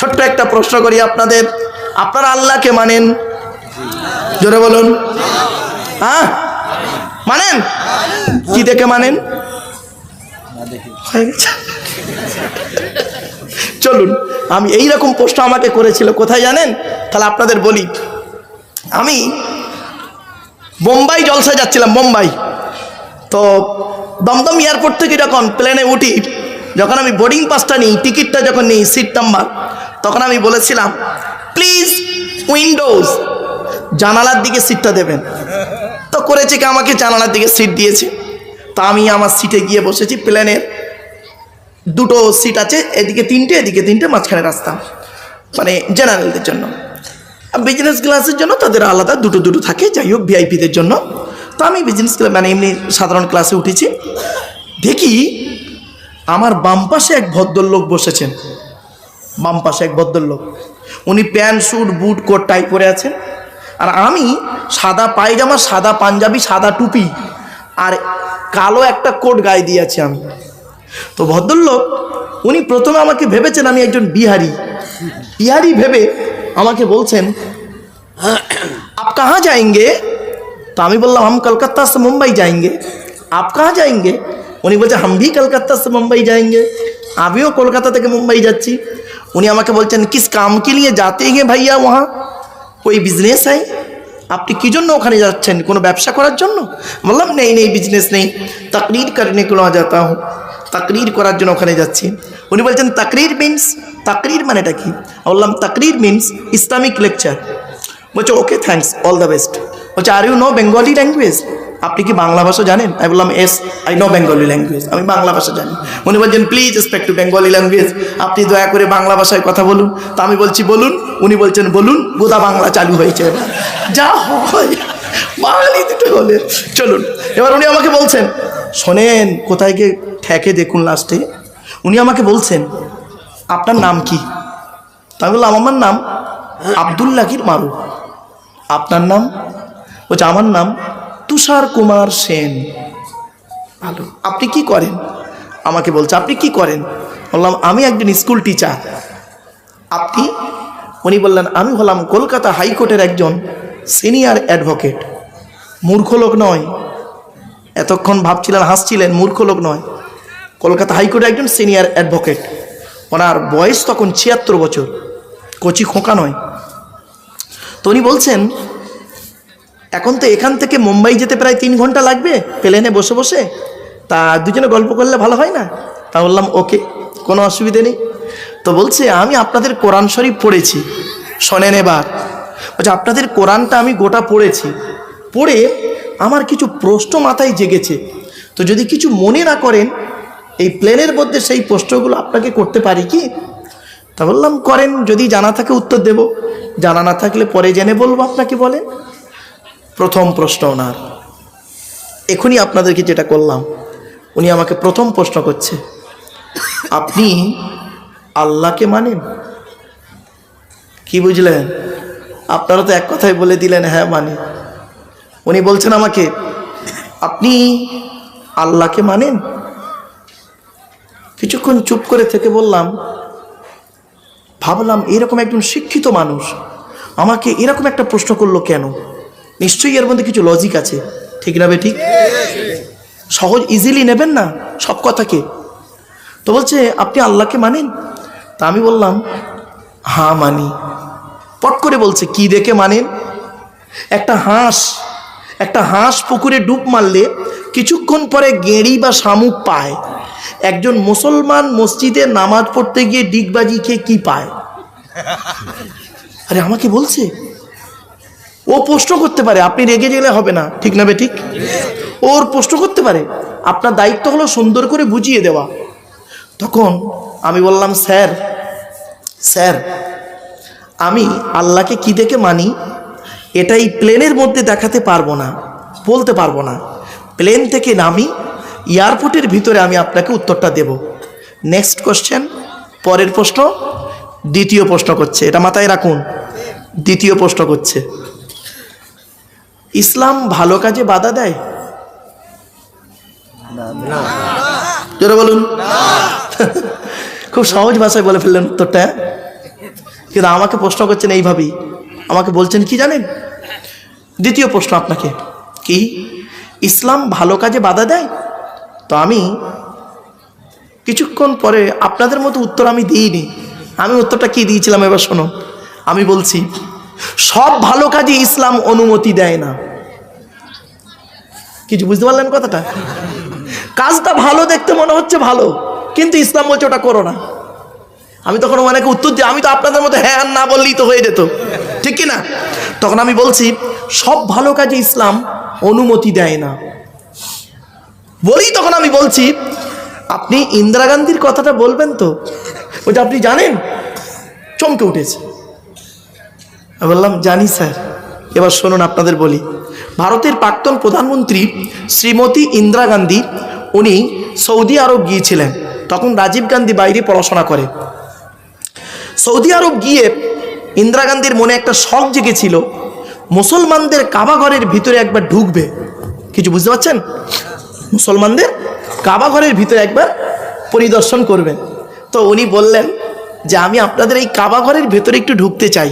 ছোট্ট একটা প্রশ্ন করি আপনাদের, আপনারা আল্লাহকে মানেন? জোরে বলুন। হ্যাঁ মানেন? কি দেখে মানেন? চলুন, আমি এইরকম প্রশ্ন আমাকে করেছিল কোথায় জানেন? তাহলে আপনাদের বলি। আমি বোম্বাই জলসায় যাচ্ছিলাম, বোম্বাই। তো দমদম এয়ারপোর্ট থেকে যখন প্লেনে উঠি, যখন আমি বোর্ডিং পাসটা নিই, টিকিটটা যখন নিই, সিট নাম্বার, তখন আমি বলেছিলাম প্লিজ উইন্ডোজ, জানালার দিকে সিটটা দেবেন। তো করেছে কি, আমাকে জানালার দিকে সিট দিয়েছে। তো আমি আমার সিটে গিয়ে বসেছি। প্লেনের দুটো সিট আছে, এদিকে তিনটে, এদিকে তিনটে, মাঝখানে রাস্তা, মানে জেনারেলদের জন্য। বিজনেস ক্লাসের জন্য তাদের আলাদা দুটো দুটো থাকে, যাই হোক ভিআইপিদের জন্য। তো আমি বিজনেস ক্লাস মানে এমনি সাধারণ ক্লাসে উঠেছি। দেখি আমার বাম পাশে এক ভদ্রলোক বসেছেন, বাম পাশে এক ভদ্রলোক। উনি pant suit boot coat tie পরে আছেন, আর আমি সাদা পায়জামা, সাদা পাঞ্জাবি, সাদা টুপি আর কালো একটা কোট গায়ে দিয়েছি আমি। তো ভদ্রলোক উনি প্রথমে আমাকে ভেবেছেন আমি একজন বিহারি, বিহারি ভেবে আমাকে বলছেন আপ কাহা যাएंगे? তো আমি বললাম हम कलकत्ता से मुंबई जाएंगे। आप कहाँ जाएंगे? উনি বলছে हम भी कलकत्ता से मुंबई जाएंगे। আমিও কলকাতা থেকে মুম্বাই যাচ্ছি। উনি আমাকে বলছেন किस काम के लिए जाते हैं भैया वहाँ? कोई बिजनेस है? আপনি কি জন্য ওখানে যাচ্ছেন? কোনো ব্যবসা করার জন্য? বললাম নেই নেই, বিজনেস নেই, तकरीर करने के लिए जाता हूँ, তাকরির করার জন্য ওখানে যাচ্ছি। উনি বলছেন তাকরির মিন্স, তাকরির মানেটা কি? বললাম তাকরির মিন্স ইসলামিক লেকচার। বলছে okay thanks, all the best. বলছে are you know Bengali language? আপনি কি বাংলা ভাষা জানেন? আমি বললাম yes I know Bengali language, আমি বাংলা ভাষা জানি। উনি বলছেন please respect to Bengali language, আপনি দয়া করে বাংলা ভাষায় কথা বলুন। তা আমি বলছি বলুন। উনি বলছেন বলুন, গোদা বাংলা চালু হয়েছে। যা হয় বাঙালি দুটো হলে চলুন। এবার উনি আমাকে বলছেন শোনেন, কোথায় গিয়ে ঠেকে দেখুন লাস্টে। উনি আমাকে বলছেন আপনার নাম কি? তা আমি বললাম আমার নাম আব্দুল্লাহির মারুফ। আপনার নাম? বলছে আমার নাম তুষার কুমার সেন। ভালো, আপনি কি করেন? আমাকে বলছে আপনি কি করেন? বললাম আমি একজন স্কুল টিচার। আপনি? উনি বললেন আমি হলাম কলকাতা হাইকোর্টের একজন সিনিয়র অ্যাডভোকেট। মূর্খ লোক নয়, এতক্ষণ ভাবছিলেন হাসছিলেন, মূর্খ লোক নয়, কলকাতা হাইকোর্টে একজন সিনিয়র অ্যাডভোকেট। ওনার বয়স তখন ৭৬ বছর, কচি খোঁকা নয়। তো উনি বলছেন এখন তো এখান থেকে মুম্বাই যেতে প্রায় ৩ ঘন্টা লাগবে প্লেনে বসে বসে, তা দুজনে গল্প করলে ভালো হয় না? তা বললাম ওকে, কোনো অসুবিধে নেই। তো বলছে আমি আপনাদের কোরআন শরীফ পড়েছি, শোনেন এবার। বলছে আপনাদের কোরআনটা আমি গোটা পড়েছি, পড়ে আমার কিছু প্রশ্ন মাথায় জেগেছে। তো যদি কিছু মনে না করেন এই প্লেনের মধ্যে সেই প্রশ্নগুলো আপনাকে করতে পারি কি? তা বললাম করেন, যদি জানা থাকে উত্তর দেব, জানা না থাকলে পরে জেনে বলবো আপনাকে। বলেন। প্রথম প্রশ্ন ওনার, এখনই আপনাদেরকে যেটা করলাম, উনি আমাকে প্রথম প্রশ্ন করছে আপনি আল্লাহকে মানেন? কি বুঝলেন? আপনারা তো এক কথায় বলে দিলেন হ্যাঁ মানি। উনি বলছেন আমাকে আপনি আল্লাহকে মানেন? কিছুক্ষণ চুপ করে থেকে বললাম, ভাবলাম এরকম একজন শিক্ষিত মানুষ আমাকে এরকম একটা প্রশ্ন করলো কেন? নিশ্চয়ই এর মধ্যে কিছু লজিক আছে, ঠিক না? ঠিক সহজ ইজিলি নেবেন না সব কথাকে। তো বলছে আপনি আল্লাহকে মানেন? তা আমি বললাম হ্যাঁ মানি। পট করে বলছে কি দেখে মানেন? একটা হাঁস পুকুরে ডুব মারলে কিছুক্ষণ পরে গেঁড়ি বা শামুক পায়। একজন মুসলমান মসজিদে নামাজ পড়তে গিয়ে ডিগবাজি খেয়ে কি পায়? আরে আমাকে বলছে, ও প্রশ্ন করতে পারে, আপনি রেগে গেলে হবে না, ঠিক না? ঠিক, ওর প্রশ্ন করতে পারে, আপনার দায়িত্ব হলো সুন্দর করে বুঝিয়ে দেওয়া। তখন আমি বললাম স্যার আমি আল্লাহকে কি দেখে মানি এটাই প্লেনের মধ্যে দেখাতে পারবো না, বলতে পারবো না। প্লেন থেকে নামি এয়ারপোর্টের ভিতরে আমি আপনাকে উত্তরটা দেব। নেক্সট কোশ্চেন, পরের প্রশ্ন। দ্বিতীয় প্রশ্ন করছে, এটা মাথায় রাখুন, দ্বিতীয় প্রশ্ন করছে ইসলাম ভালো কাজে বাধা দেয়? না। জোরে বলুন। খুব সহজ ভাষায় বলে ফেললেন উত্তরটা। কিন্তু আমাকে প্রশ্ন করছেন এইভাবেই, আমাকে বলছেন কি জানেন? দ্বিতীয় প্রশ্ন আপনাকে, কি ইসলাম ভালো কাজে বাধা দেয়? তো আমি কিছুক্ষণ পরে আপনাদের মতো উত্তর আমি দিইনি। আমি উত্তরটা কি দিয়েছিলাম এবার শোনো। আমি বলছি সব ভালো কাজে ইসলাম অনুমতি দেয় না। কিছু বুঝতে পারলেন কথাটা? কাজটা ভালো দেখতে মনে হচ্ছে ভালো, কিন্তু ইসলাম বলছে ওটা করো না। আমি তখন অনেকে উত্তর দিই, আমি তো আপনাদের মতো হ্যাঁ আর না বললেই তো হয়ে যেত, ঠিক কি না? তখন আমি বলছি সব ভালো কাজে ইসলাম অনুমতি দেয় না বলি। তখন আমি বলছি আপনি ইন্দিরা গান্ধীর কথাটা বলবেন তো, ওটা আপনি জানেন? চমকে উঠেছে। আমি বললাম জানি স্যার। এবার শুনুন আপনাদের বলি, ভারতের প্রাক্তন প্রধানমন্ত্রী শ্রীমতী ইন্দিরা গান্ধী উনি সৌদি আরব গিয়েছিলেন। তখন রাজীব গান্ধী বাইরে পড়াশোনা করে। সৌদি আরব গিয়ে ইন্দিরা গান্ধীর মনে একটা শখ জেগেছিল, মুসলমানদের কাবা ঘরের ভিতরে একবার ঢুকবে। কিছু বুঝতে পারছেন? মুসলমানদের কাবা ঘরের ভিতরে একবার পরিদর্শন করবেন। তো উনি বললেন যে আমি আপনাদের এই কাবা ঘরের ভেতরে একটু ঢুকতে চাই,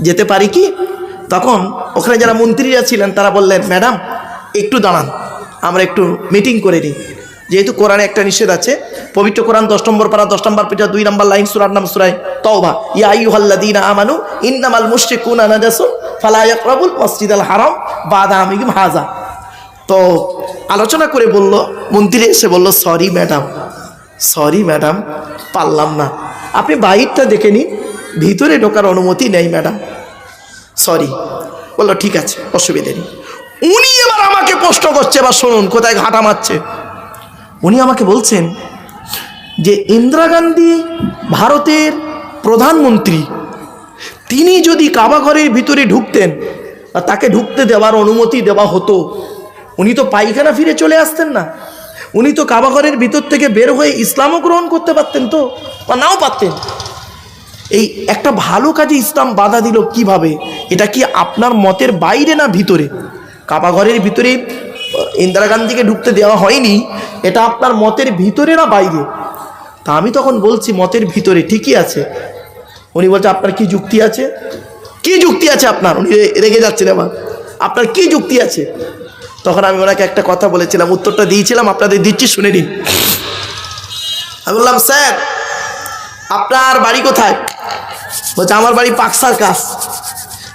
যেতে পারি কি? তখন ওখানে যারা মন্ত্রীরা ছিলেন তারা বললেন ম্যাডাম একটু দাঁড়ান, আমরা একটু মিটিং করে নিই। যেহেতু কোরআনে একটা নিষেধ আছে, পবিত্র কোরআন 10 নম্বর পারা 10 নম্বর পৃষ্ঠা 2 নম্বর লাইন, সূরার নাম সূরা তাওবা, ইয়া আইয়ুহাল্লাযীনা আমানু ইন্নামাল মুশরিকুনা নাজাসুন ফালা ইয়াকরাবুল মাসজিদাল হারাম বাদা আমিকুম হাযা। তো আলোচনা করে বলল, মন্ত্রী এসে বলল সরি ম্যাডাম পারলাম না, আপনি বাইরটা দেখে নিন, ভিতরে ঢোকার অনুমতি নেই ম্যাডাম, সরি। বললো ঠিক আছে, অসুবিধে নেই। উনি এবার আমাকে প্রশ্ন করছে, এবার শুনুন কোথায় ঘাটা মারছে। উনি আমাকে বলছেন যে ইন্দিরা গান্ধী ভারতের প্রধানমন্ত্রী, তিনি যদি কাবা ঘরের ভিতরে ঢুকতেন বা তাকে ঢুকতে দেওয়ার অনুমতি দেওয়া হতো, উনি তো পায়খানা ফিরে চলে আসতেন না, উনি তো কাবা ঘরের ভিতর থেকে বের হয়ে ইসলামও গ্রহণ করতে পারতেন, তো বা নাও পারতেন। এই একটা ভালো কাজে ইসলাম বাধা দিল কিভাবে? এটা কি আপনার মতের বাইরে না ভিতরে? কাবা ঘরের ভিতরে ইন্দিরা গান্ধীকে ঢুকতে দেওয়া হয়নি, এটা আপনার মতের ভিতরে না বাইরে? তা আমি তখন বলছি মতের ভিতরে, ঠিকই আছে। উনি বলছে আপনার কি যুক্তি আছে? কি যুক্তি আছে আপনার? উনি রেগে যাচ্ছেন এবার, আপনার কি যুক্তি আছে? তখন আমি ওনাকে একটা কথা বলেছিলাম, উত্তরটা দিয়েছিলাম, আপনাদের দিচ্ছি, শুনে নিন। আমি বললাম স্যার আপনার বাড়ি কোথায়? বলছে আমার বাড়ি পাকসার কাছ।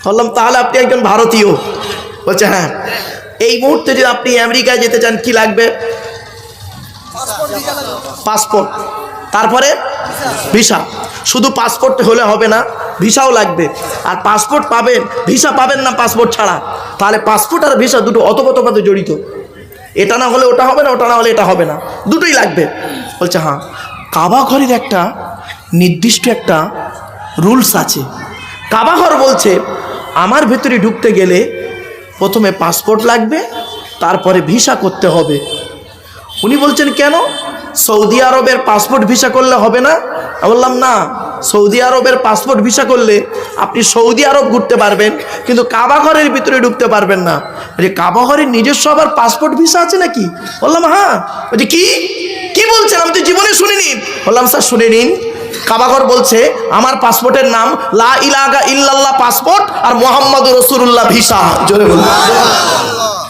বললাম তাহলে আপনি একজন ভারতীয়? বলছে হ্যাঁ। এই মুহূর্তে যদি আপনি আমেরিকায় যেতে চান কি লাগবে? পাসপোর্ট, তারপরে ভিসা। শুধু পাসপোর্ট হলে হবে না, ভিসাও লাগবে। আর পাসপোর্ট পাবেন, ভিসা পাবেন না পাসপোর্ট ছাড়া। তাহলে পাসপোর্ট আর ভিসা দুটো অতপ্রতভাবে জড়িত, এটা না হলে ওটা হবে না, ওটা না হলে এটা হবে না, দুটোই লাগবে। বলছে হ্যাঁ। কাবা ঘরের একটা নির্দিষ্ট একটা রুলস আছে। কাবা ঘর বলছে আমার ভেতরে ঢুকতে গেলে প্রথমে পাসপোর্ট লাগবে, তারপরে ভিসা করতে হবে। উনি বলছেন কেন? সৌদি আরবের পাসপোর্ট ভিসা করলে হবে না? বললাম না, সৌদি আরবের পাসপোর্ট ভিসা করলে আপনি সৌদি আরব ঘুরতে পারবেন, কিন্তু কাবা ঘরের ভিতরে ঢুকতে পারবেন না। যে কাবা ঘরের নিজস্ব আবার পাসপোর্ট ভিসা আছে নাকি? বললাম হ্যাঁ। বলছি কি বলছেন? আমি তো জীবনে শুনিনি। বললাম স্যার শুনে নিন, কাবাঘর বলছে আমার পাসপোর্টের নাম লা ইলাহা ইল্লাল্লাহ পাসপোর্ট আর মুহাম্মাদুর রাসূলুল্লাহ ভিসা। জোরে বলুন।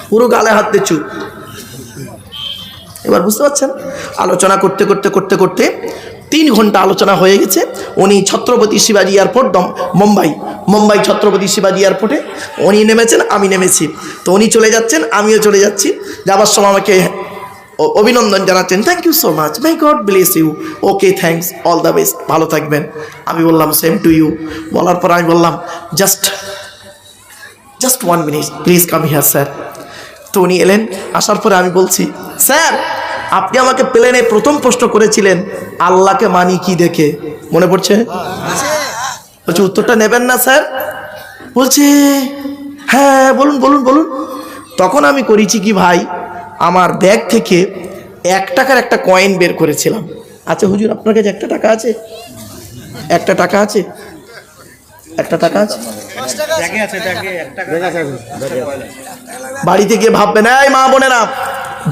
পুরো গালে হাত দিয়ে চুপ। এবার বুঝতে পারছেন? আলোচনা করতে করতে করতে করতে 3 ঘন্টা আলোচনা হয়ে গেছে। উনি ছত্রপতি শিবাজি এয়ারপোর্ট মুম্বাই ছত্রপতি শিবাজি এয়ারপোর্টে উনি নেমেছেন, আমি নেমেছি। তো উনি চলে যাচ্ছেন, আমিও চলে যাচ্ছি। যাবার সময় আমাকে অভিনন্দন জানাচ্ছেন, thank you so much, my God bless you, okay thanks, all the best, ভালো থাকবেন। আমি বললাম সেম টু ইউ। বলার পর আমি বললাম just 1 minute please come here sir. তো উনি এলেন, আসার পরে আমি বলছি স্যার আপনি আমাকে প্লেনে প্রথম প্রশ্ন করেছিলেন আল্লাহকে মানি কি দেখে, মনে পড়ছে? বলছি উত্তরটা নেবেন না স্যার? বলছে হ্যাঁ বলুন বলুন বলুন। তখন আমি করেছি কি ভাই, আমার ব্যাগ থেকে 1 টাকার একটা কয়েন বের করেছিলাম। আচ্ছা হুজুর আপনার কাছে 1 টাকা আছে? 1 টাকা আছে? 1 টাকা আছে? বাড়িতে গিয়ে ভাববেন, এই মা বোনেরা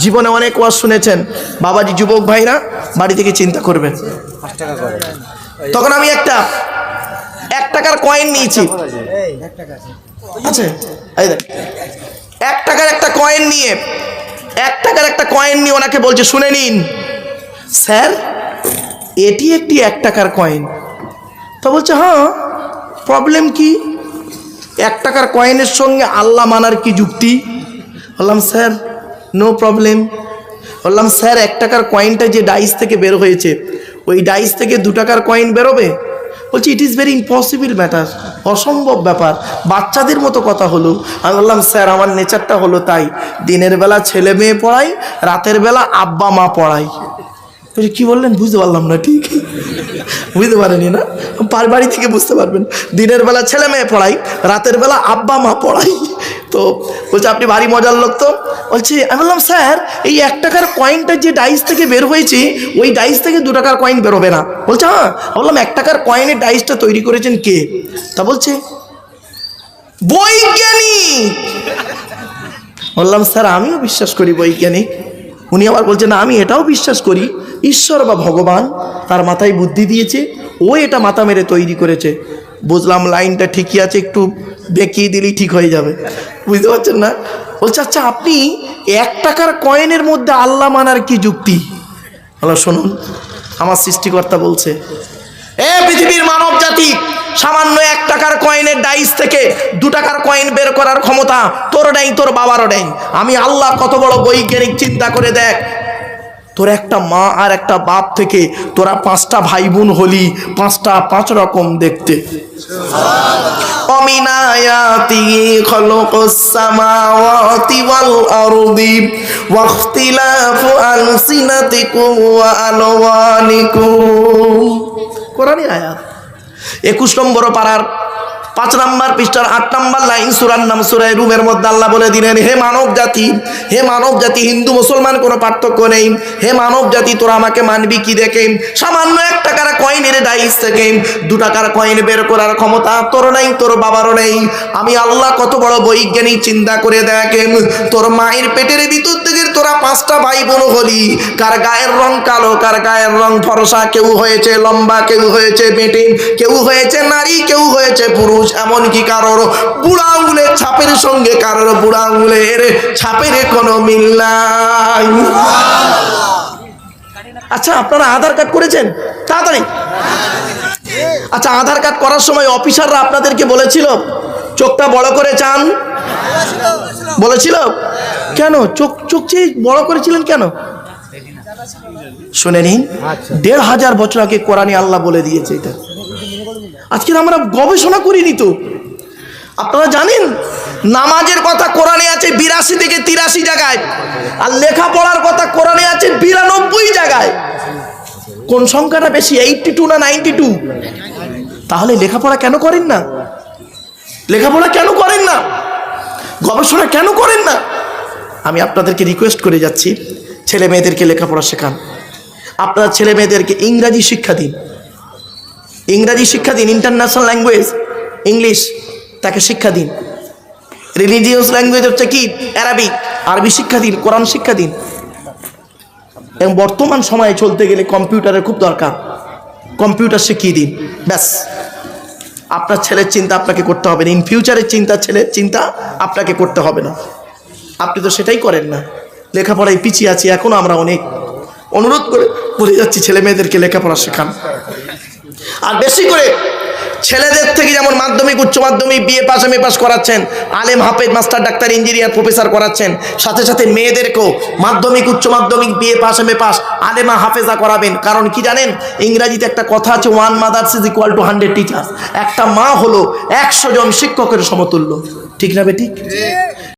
জীবনে অনেক ওয়াজ শুনেছেন, বাবাজি যুবক ভাইরা বাড়ি থেকে চিন্তা করবেন। তখন আমি একটা টাকার কয়েন নিয়েছি। আচ্ছা এই দেখ, 1 টাকার একটা কয়েন নিয়ে 1 টাকার একটা কয়েন নিয়ে ওনাকে বলছে, শুনে নিন স্যার, এটি একটি 1 টাকার কয়েন। তো বলছে, হ্যাঁ প্রবলেম কি? 1 টাকার কয়েনের সঙ্গে আল্লাহ মানার কি যুক্তি? বললাম স্যার নো প্রবলেম। বললাম স্যার 1 টাকার কয়েনটা যে ডাইস থেকে বের হয়েছে, ওই ডাইস থেকে 2 টাকার কয়েন বেরোবে? বলছি it is very impossible matter, অসম্ভব ব্যাপার, বাচ্চাদের মতো কথা হলো। আমি বললাম স্যার আমার নেচারটা হলো তাই, দিনের বেলা ছেলে মেয়ে পড়াই, রাতের বেলা আব্বা মা পড়াই। বলছি কী বললেন? বুঝতে পারলাম না। ঠিক বুঝতে পারেনি না? বাড়ি থেকে বুঝতে পারবেন। দিনের বেলা ছেলে মেয়ে পড়াই, রাতের বেলা আব্বা মা পড়াই। তো বলছে আপনি ভারী মজার লোক তো। বলছি, আমি বললাম স্যার এই 1 টাকার কয়েনটা যে ডাইস থেকে বের হয়েছে, ওই ডাইস থেকে 2 টাকার কয়েন বেরোবে না। বলছে হ্যাঁ। বললাম 1 টাকার কয়েনের ডাইসটা তৈরি করেছেন কে? তা বলছে বৈজ্ঞানিক। বললাম স্যার আমিও বিশ্বাস করি বৈজ্ঞানিক। উনি আবার বলছে না আমি এটাও বিশ্বাস করি ঈশ্বর বা ভগবান তার মাথায় বুদ্ধি দিয়েছে, ও এটা মাথা মেরে তৈরি করেছে। বুঝলাম লাইনটা ঠিকই আছে, একটু বেঁকিয়ে দিলেই ঠিক হয়ে যাবে। বুঝতে পারছেন না? বলছে আচ্ছা আপনি 1 টাকার কয়েনের মধ্যে আল্লাহ মানার কি যুক্তি? হলো শুনুন, আমার সৃষ্টিকর্তা বলছে, এ পৃথিবীর মানব জাতি, সামান্য 1 টাকার কয়েনের ডাইস থেকে 2 টাকার কয়েন বের করার ক্ষমতা তোর নেই, তোর বাবারও নেই। আমি আল্লাহ কত বড় বৈজ্ঞানিক, চিন্তা করে দেখ, তোর একটা মা আর একটা বাপ থেকে তোরা 5টা ভাই বোন হলি, 5টা 5 রকম দেখতে। ومن آياته خلق السماوات والأرض واختلاف ألسنتكم وألوانكم। কোরআনের আয়াত 21 নম্বর পারার 5 নম্বর পৃষ্ঠার 8 নম্বর লাইন, সূরার নাম সূরা রুমের মধ্যে আল্লাহ বলে দিলেন, হে মানব জাতি, হে মানব জাতি, হিন্দু মুসলমান কোনো পার্থক্য নেই, হে মানব জাতি তোরা আমাকে মানবি কি দেখে? সামান্য 1 টাকার কয়েনের ডাইস থেকে 2 টাকার কয়েন বের করার ক্ষমতা তোর নাই, তোর বাবারও নেই। আমি আল্লাহ কত বড় বৈজ্ঞানিক, চিন্তা করে দেখেন, তোর মায়ের পেটের ভিতর থেকে তোরা 5টা ভাই বোন হলি, কার গায়ের রং কালো, কার গায়ের রং ফর্সা, কেউ হয়েছে লম্বা, কেউ হয়েছে বেটে, কেউ হয়েছে নারী, কেউ হয়েছে পুরুষ, এমনকি কারোর বুড়া আঙুলের ছাপের সঙ্গে কারোর বুড়া আঙুলের ছাপের কোনো মিল নাই। আচ্ছা আপনারা আধার কার্ড করেছেন? তাড়াতাড়ি। আচ্ছা আধার কার্ড করার সময় অফিসাররা আপনাদেরকে বলেছিল চোখটা বড় করে চান? বলেছিল কেন? চোখ চেয়ে বড় করেছিলেন কেন? শুনে নিন, 1500 বছর আগে কোরআনে আল্লাহ বলে দিয়েছে এটা। আজকে আমরা গবেষণা করিনি তো। আপনারা জানেন নামাজের কথা কোরআনে আছে 82 থেকে 83 জায়গায়, আর লেখাপড়ার কথা কোরআনে আছে 92 জায়গায়। কোন সংখ্যাটা বেশি, 82 না 92? তাহলে লেখাপড়া কেন করেন না? লেখাপড়া কেন করেন না? গবেষণা কেন করেন না? আমি আপনাদেরকে রিকোয়েস্ট করে যাচ্ছি, ছেলে মেয়েদেরকে লেখাপড়া শেখান। আপনার ছেলে মেয়েদেরকে ইংরাজি শিক্ষা দিন, ইংরাজি শিক্ষা দিন, ইন্টারন্যাশনাল ল্যাঙ্গুয়েজ ইংলিশ তাকে শিক্ষা দিন। রিলিজিয়াস ল্যাঙ্গুয়েজ হচ্ছে কি আরবি, আরবি শিক্ষা দিন, কোরআন শিক্ষা দিন। এবং বর্তমান সময়ে চলতে গেলে কম্পিউটারের খুব দরকার, কম্পিউটার শিখিয়ে দিন। ব্যাস, আপনার ছেলের চিন্তা আপনাকে করতে হবে না, ইন ফিউচারের চিন্তা ছেলের চিন্তা আপনাকে করতে হবে না। আপনি তো সেটাই করেন না, লেখাপড়ায় পিছিয়ে আছি এখনও আমরা অনেক। অনুরোধ করে বলে যাচ্ছি ছেলে মেয়েদেরকে লেখাপড়া শেখান। আর বেশি করে ছেলেদের থেকে যেমন মাধ্যমিক, উচ্চ মাধ্যমিক, বিএ পাস, এমএ পাস করাচ্ছেন, আলেম, হাফেজ, মাস্টার, ডাক্তার, ইঞ্জিনিয়ার, প্রফেসর করাচ্ছেন, সাথে সাথে মেয়েদেরকেও মাধ্যমিক, উচ্চ মাধ্যমিক, বিএ পাস, এমএ পাস, আলেমা, হাফেজা করাবেন। কারণ কি জানেন, ইংরাজিতে একটা কথা আছে, 1 mother's is equal to 100 teachers. একটা মা হলো 100 জন শিক্ষকের সমতুল্য। ঠিক না বেঠিক?